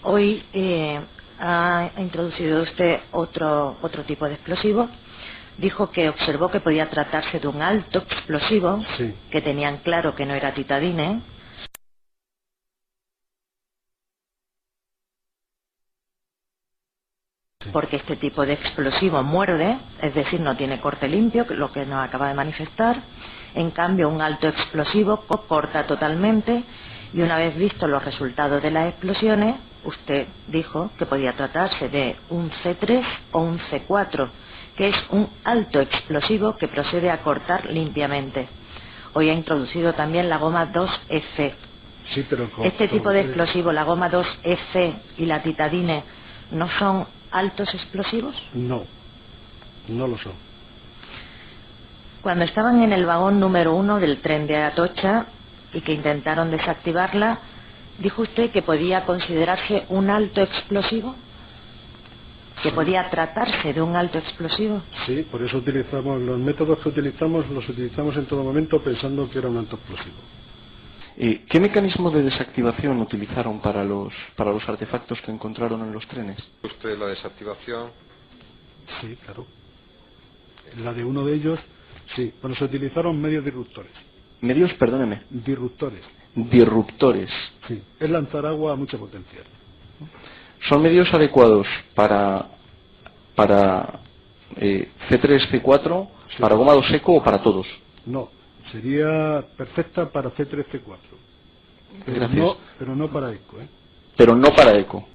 Hoy ha introducido usted otro tipo de explosivo. Dijo que observó que podía tratarse de un alto explosivo, sí, que tenían claro que no era titadine. Porque este tipo de explosivo muerde, es decir, no tiene corte limpio, lo que nos acaba de manifestar. En cambio, un alto explosivo corta totalmente, y una vez vistos los resultados de las explosiones, usted dijo que podía tratarse de un C3 o un C4, que es un alto explosivo que procede a cortar limpiamente. Hoy ha introducido también la goma 2F. Sí, pero Este tipo de explosivo, la goma 2F y la titadine, ¿no son altos explosivos? No, no lo son. Cuando estaban en el vagón número 1 del tren de Atocha y que intentaron desactivarla, ¿dijo usted que podía considerarse un alto explosivo? ¿Que Sí. podía tratarse de un alto explosivo? Sí, por eso utilizamos los métodos que utilizamos, los utilizamos en todo momento pensando que era un alto explosivo. ¿Qué mecanismo de desactivación utilizaron para los artefactos que encontraron en los trenes? ¿Usted la desactivación? Sí, claro. La de uno de ellos, sí. Bueno, se utilizaron medios disruptores. Medios, perdóneme. Disruptores. Disruptores. Sí. Es lanzar agua a mucha potencia. ¿Son medios adecuados para C3, C4, Sí. para goma 2 seco o para todos? No. Sería perfecta para C3, C4. Gracias. Pero no para ECO, ¿eh? Pero no para eco.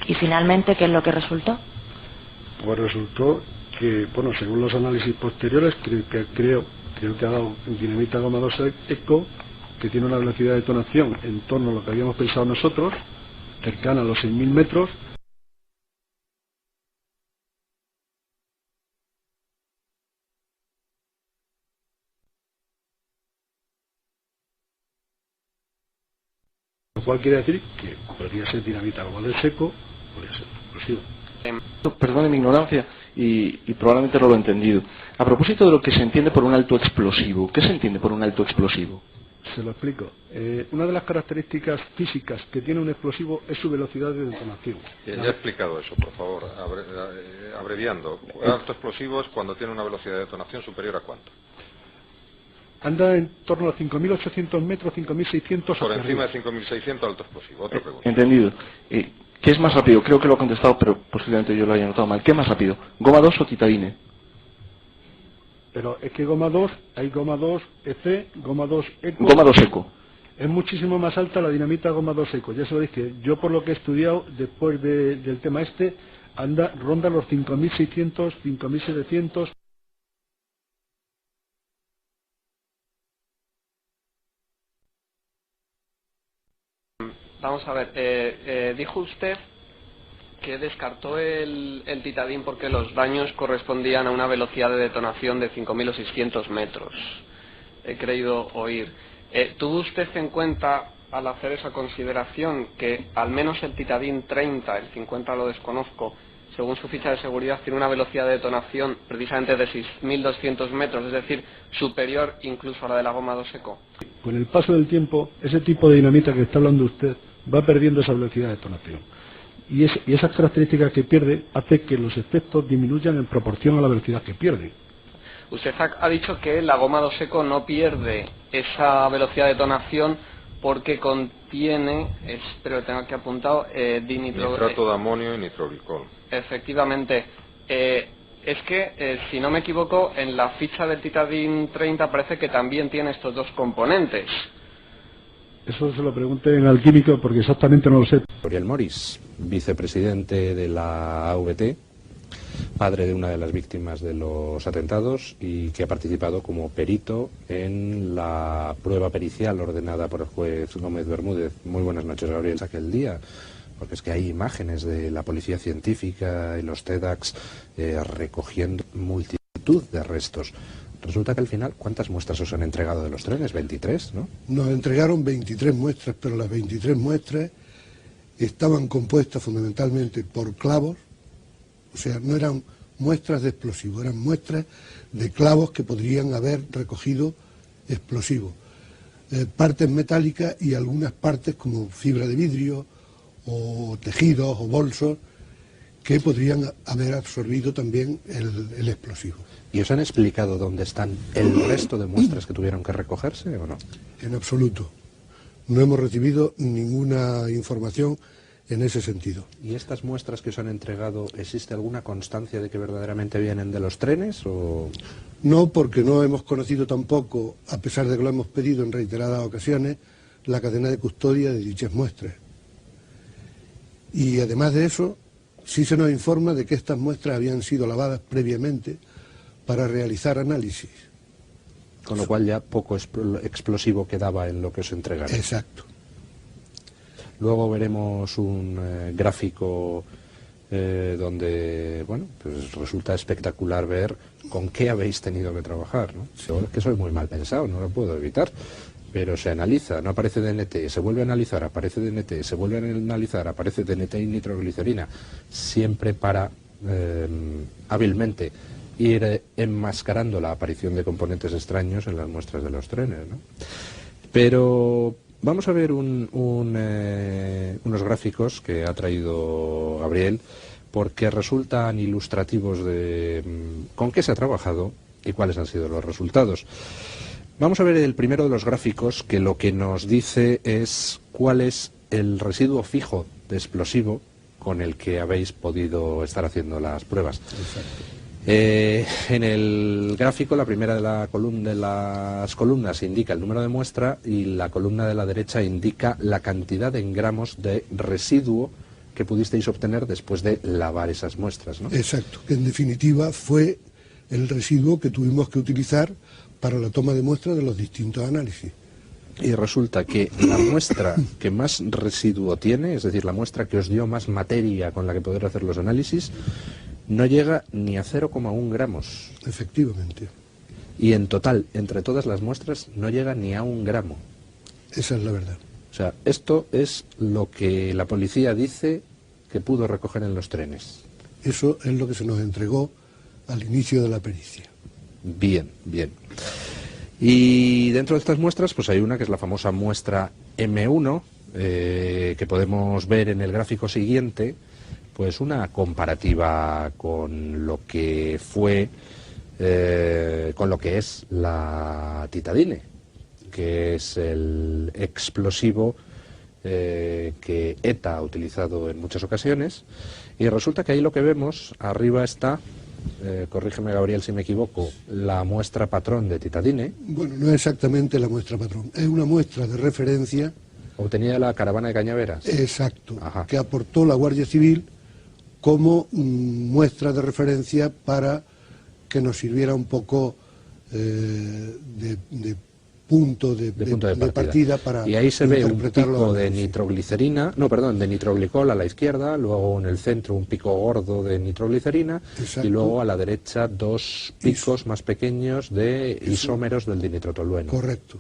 Y finalmente, ¿qué es lo que resultó? Pues resultó que, bueno, según los análisis posteriores, creo que ha dado dinamita goma 2 ECO, que tiene una velocidad de detonación en torno a lo que habíamos pensado nosotros, cercana a los 6.000 metros. Lo cual quiere decir que podría ser dinamita goma 2 seco, podría ser explosivo. Perdone mi ignorancia y probablemente no lo he entendido. A propósito de lo que se entiende por un alto explosivo, ¿qué se entiende por un alto explosivo? Se lo explico. Una de las características físicas que tiene un explosivo es su velocidad de detonación. Ya he explicado eso, por favor, abreviando. Alto explosivo es cuando tiene una velocidad de detonación superior a ¿cuánto? Anda en torno a 5.800 metros, 5.600 Por hacia encima arriba. de 5.600 alto explosivo. Otra pregunta. Entendido. ¿Qué es más rápido? Creo que lo he contestado, pero posiblemente yo lo haya notado mal. ¿Qué es más rápido? ¿Goma 2 o titadine? Pero es que goma 2, hay goma 2 EC, goma 2 ECO. Goma 2 eco. Es muchísimo más alta la dinamita goma 2 ECO. Ya sabéis que yo, por lo que he estudiado después del tema este, ronda los 5.600, 5.700. Vamos a ver, dijo usted que descartó el titadín porque los daños correspondían a una velocidad de detonación de 5.600 metros. He creído oír. ¿Tuvo usted en cuenta, al hacer esa consideración, que al menos el titadín 30, el 50 lo desconozco, según su ficha de seguridad, tiene una velocidad de detonación precisamente de 6.200 metros, es decir, superior incluso a la de la goma 2 eco? Con el paso del tiempo, ese tipo de dinamita que está hablando usted va perdiendo esa velocidad de detonación. Y esas características que pierde hace que los efectos disminuyan en proporción a la velocidad que pierde. Usted ha dicho que la goma 2 eco no pierde esa velocidad de detonación porque contiene, espero que tenga aquí apuntado, Nitrato de amonio y nitroglicol. Efectivamente. Es que, si no me equivoco, en la ficha del titadín 30 parece que también tiene estos dos componentes. Eso se lo pregunten al químico porque exactamente no lo sé. Oriol Moris, vicepresidente de la AVT, padre de una de las víctimas de los atentados y que ha participado como perito en la prueba pericial ordenada por el juez Gómez Bermúdez. Muy buenas noches, Gabriel. Aquel día, porque es que hay imágenes de la policía científica y los TEDx recogiendo multitud de restos Resulta que al final, ¿cuántas muestras os han entregado de los trenes? 23, ¿no? Nos entregaron 23 muestras, pero las 23 muestras estaban compuestas fundamentalmente por clavos, o sea, no eran muestras de explosivos, eran muestras de clavos que podrían haber recogido explosivos. Partes metálicas y algunas partes como fibra de vidrio o tejidos o bolsos que podrían haber absorbido también el explosivo. ¿Y os han explicado dónde están el resto de muestras que tuvieron que recogerse o no? En absoluto. No hemos recibido ninguna información en ese sentido. ¿Y estas muestras que os han entregado, existe alguna constancia de que verdaderamente vienen de los trenes o...? No, porque no hemos conocido tampoco, a pesar de que lo hemos pedido en reiteradas ocasiones, la cadena de custodia de dichas muestras. Y además de eso, sí se nos informa de que estas muestras habían sido lavadas previamente para realizar análisis. Con lo cual ya poco explosivo quedaba en lo que os entregaron. Exacto. Luego veremos un gráfico donde, bueno, pues resulta espectacular ver con qué habéis tenido que trabajar, ¿no? Es que soy muy mal pensado, no lo puedo evitar, pero se analiza, no aparece DNT, se vuelve a analizar, aparece DNT, se vuelve a analizar, aparece DNT y nitroglicerina, siempre para hábilmente ir enmascarando la aparición de componentes extraños en las muestras de los trenes, ¿no? Pero vamos a ver unos gráficos que ha traído Gabriel, porque resultan ilustrativos de con qué se ha trabajado y cuáles han sido los resultados. Vamos a ver el primero de los gráficos, que lo que nos dice es cuál es el residuo fijo de explosivo con el que habéis podido estar haciendo las pruebas. En el gráfico, la primera de las columnas indica el número de muestra y la columna de la derecha indica la cantidad en gramos de residuo que pudisteis obtener después de lavar esas muestras, ¿no? Exacto, que en definitiva fue el residuo que tuvimos que utilizar para la toma de muestras de los distintos análisis. Y resulta que la muestra que más residuo tiene, es decir, la muestra que os dio más materia con la que poder hacer los análisis, no llega ni a 0,1 gramos. Efectivamente. Y en total, entre todas las muestras, no llega ni a 1 gramo. Esa es la verdad. O sea, esto es lo que la policía dice que pudo recoger en los trenes. Eso es lo que se nos entregó al inicio de la pericia. Bien, bien. Y dentro de estas muestras, pues hay una que es la famosa muestra M1, que podemos ver en el gráfico siguiente, pues una comparativa con lo que fue, con lo que es la titadine, que es el explosivo que ETA ha utilizado en muchas ocasiones, y resulta que ahí lo que vemos, arriba está, corrígeme Gabriel si me equivoco, la muestra patrón de titadine. Bueno, no es exactamente la muestra patrón, es una muestra de referencia. Obtenida de la caravana de Cañaveras. Exacto, Ajá. Que aportó la Guardia Civil como muestra de referencia para que nos sirviera un poco de punto de partida para y ahí se ve un pico interpretarlo de nitroglicerina, no, perdón, de nitroglicol a la izquierda, luego en el centro un pico gordo de nitroglicerina. Exacto. Y luego a la derecha dos picos más pequeños de isómeros del dinitrotolueno. Correcto.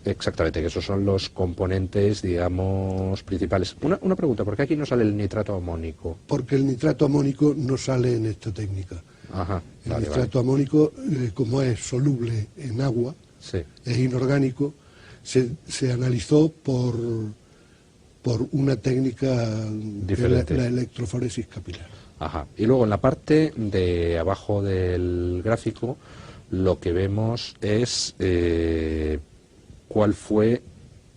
Exactamente, que esos son los componentes, digamos, principales. Una pregunta, ¿por qué aquí no sale el nitrato amónico? Porque el nitrato amónico no sale en esta técnica. Ajá, El nitrato amónico, como es soluble en agua, sí, es inorgánico, se analizó por una técnica diferente, de la electroforesis capilar. Ajá. Y luego en la parte de abajo del gráfico lo que vemos es cuál fue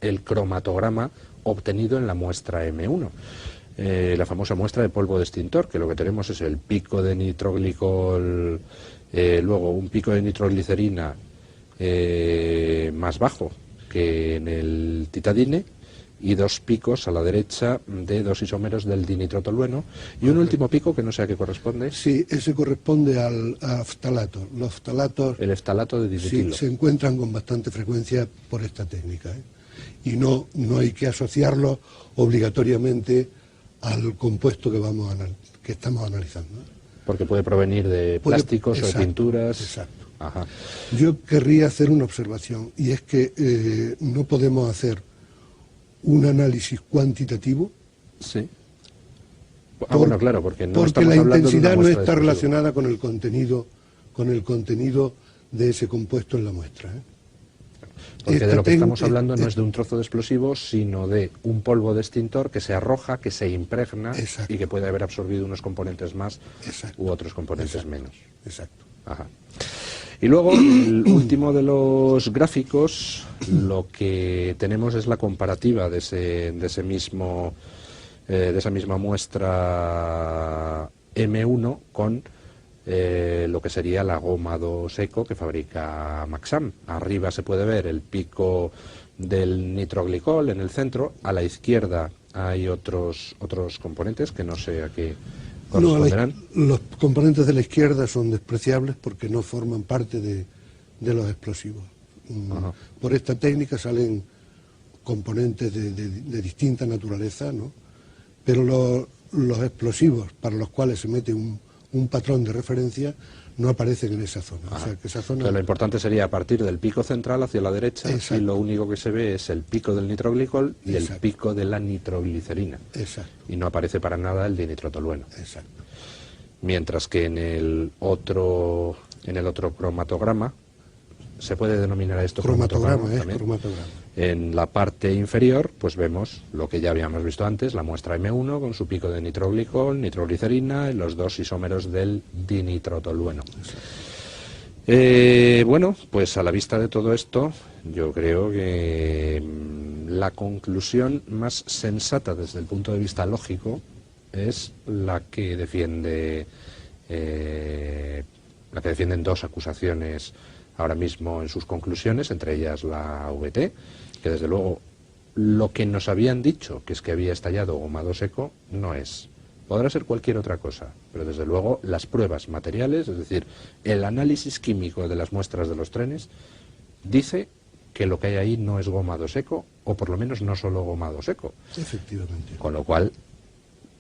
el cromatograma obtenido en la muestra M1. La famosa muestra de polvo de extintor, que lo que tenemos es el pico de nitroglicol, luego un pico de nitroglicerina más bajo que en el titadine, y dos picos a la derecha de dos isómeros del dinitrotolueno, y un último pico que no sé a qué corresponde. Sí, ese corresponde al aftalato. Los aftalatos, el eftalato de dimetilo. Sí, se encuentran con bastante frecuencia por esta técnica, y no hay que asociarlo obligatoriamente al compuesto que estamos analizando. Porque puede provenir de plásticos o de pinturas. Exacto. Ajá. Yo querría hacer una observación, y es que no podemos hacer un análisis cuantitativo. Sí. Bueno, claro, porque no porque estamos la hablando de una intensidad no muestra está de explosivo. relacionada con el contenido de ese compuesto en la muestra. Porque de lo que estamos hablando no es de un trozo de explosivo, sino de un polvo de extintor que se arroja, que se impregna y que puede haber absorbido unos componentes más u otros componentes menos. Exacto. Ajá. Y luego, el último de los gráficos, lo que tenemos es la comparativa de esa misma muestra M1 con lo que sería la goma 2 Eco que fabrica Maxam. Arriba se puede ver el pico del nitroglicol en el centro, a la izquierda hay otros componentes que no sé a qué corresponderán. Los componentes de la izquierda son despreciables porque no forman parte de los explosivos. Por esta técnica salen componentes de distinta naturaleza, ¿no? Pero los explosivos para los cuales se mete un patrón de referencia no aparecen en esa zona. O sea, que esa zona... Pero lo importante sería a partir del pico central hacia la derecha. Exacto. Y lo único que se ve es el pico del nitroglicol y el pico de la nitroglicerina. Exacto. Y no aparece para nada el dinitrotolueno. Exacto. Mientras que en el otro cromatograma, se puede denominar a esto cromatograma también. Cromatograma. En la parte inferior, pues vemos lo que ya habíamos visto antes, la muestra M1 con su pico de nitroglicol, nitroglicerina y los dos isómeros del dinitrotolueno. Bueno, pues a la vista de todo esto, yo creo que la conclusión más sensata desde el punto de vista lógico es la que defienden dos acusaciones ahora mismo en sus conclusiones, entre ellas la AVT, que desde luego lo que nos habían dicho, que es que había estallado goma 2 Eco, no es. Podrá ser cualquier otra cosa, pero desde luego las pruebas materiales, es decir, el análisis químico de las muestras de los trenes, dice que lo que hay ahí no es goma 2 Eco, o por lo menos no solo goma 2 Eco. Efectivamente. Con lo cual,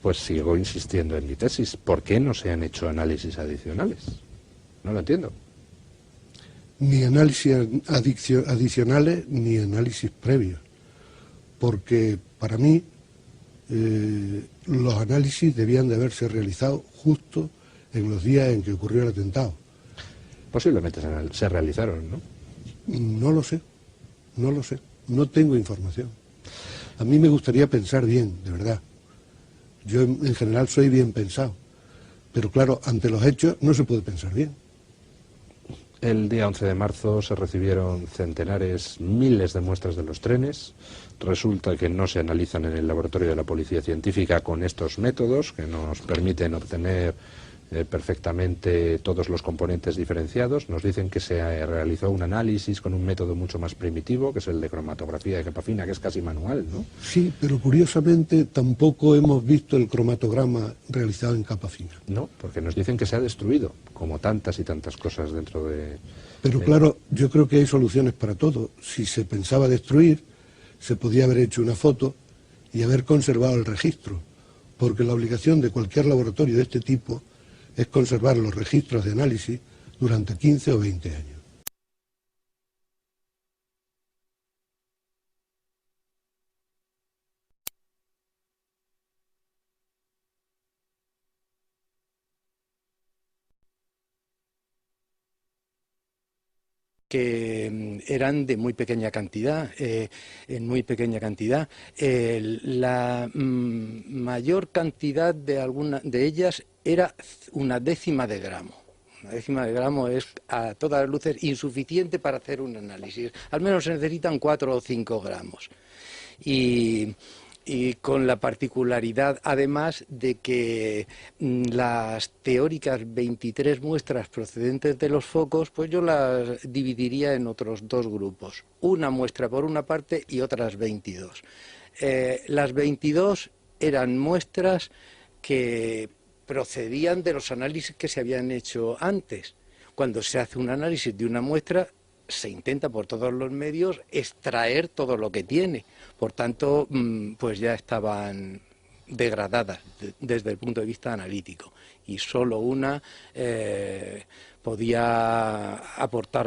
pues sigo insistiendo en mi tesis. ¿Por qué no se han hecho análisis adicionales? No lo entiendo. Ni análisis adicionales ni análisis previos, porque para mí los análisis debían de haberse realizado justo en los días en que ocurrió el atentado. Posiblemente se realizaron, ¿no? No lo sé, no tengo información. A mí me gustaría pensar bien, de verdad. Yo en general soy bien pensado, pero claro, ante los hechos no se puede pensar bien. El día 11 de marzo se recibieron centenares, miles de muestras de los trenes. Resulta que no se analizan en el laboratorio de la Policía Científica con estos métodos que nos permiten obtener perfectamente todos los componentes diferenciados. Nos dicen que se realizó un análisis con un método mucho más primitivo, que es el de cromatografía de capa fina, que es casi manual, ¿no? Sí, pero curiosamente tampoco hemos visto el cromatograma realizado en capa fina. No, porque nos dicen que se ha destruido, como tantas y tantas cosas dentro de... Pero claro, yo creo que hay soluciones para todo. Si se pensaba destruir, se podía haber hecho una foto y haber conservado el registro, porque la obligación de cualquier laboratorio de este tipo es conservar los registros de análisis durante 15 o 20 años. Que eran de muy pequeña cantidad, en muy pequeña cantidad. La mayor cantidad de alguna de ellas era 1/10 de gramo. 1/10 de gramo es a todas luces insuficiente para hacer un análisis. Al menos se necesitan 4 o 5 gramos. Y con la particularidad, además, de que las teóricas 23 muestras procedentes de los focos, pues yo las dividiría en otros dos grupos. Una muestra por una parte y otras 22. Las 22 eran muestras que procedían de los análisis que se habían hecho antes. Cuando se hace un análisis de una muestra, se intenta por todos los medios extraer todo lo que tiene. Por tanto, pues ya estaban degradadas desde el punto de vista analítico. Y solo una podía aportar